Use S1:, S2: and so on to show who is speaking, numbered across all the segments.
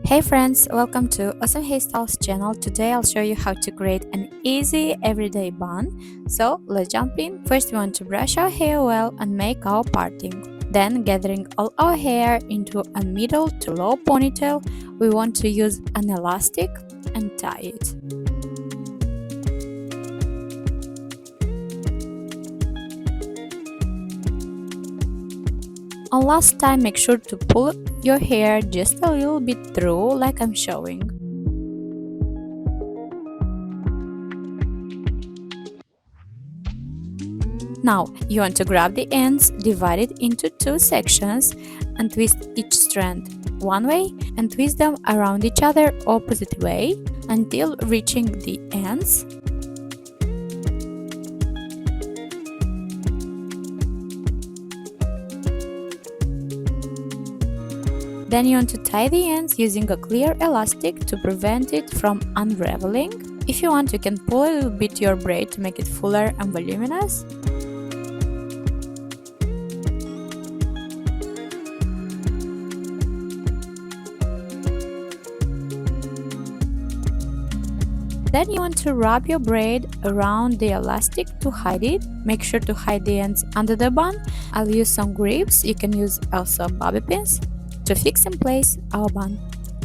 S1: Hey friends, welcome to Awesome Hairstyles channel. Today I'll show you how to create an easy everyday bun. So let's jump in. First we want to brush our hair well and make our parting. Then gathering all our hair into a middle to low ponytail, we want to use an elastic and tie it. And last time, make sure to pull your hair just a little bit through like I'm showing. Now, you want to grab the ends, divide it into two sections and twist each strand one way and twist them around each other opposite way until reaching the ends. Then you want to tie the ends using a clear elastic to prevent it from unraveling. If you want, you can pull a little bit your braid to make it fuller and voluminous. Then you want to wrap your braid around the elastic to hide it. Make sure to hide the ends under the bun. I'll use some grips. You can use also bobby pins to fix in place our bun.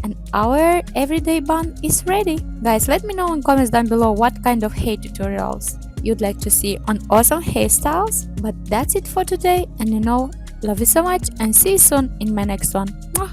S1: And our everyday bun is ready. Guys, let me know in comments down below what kind of hair tutorials you'd like to see on Awesome Hairstyles. But that's it for today, and love you so much and see you soon in my next one.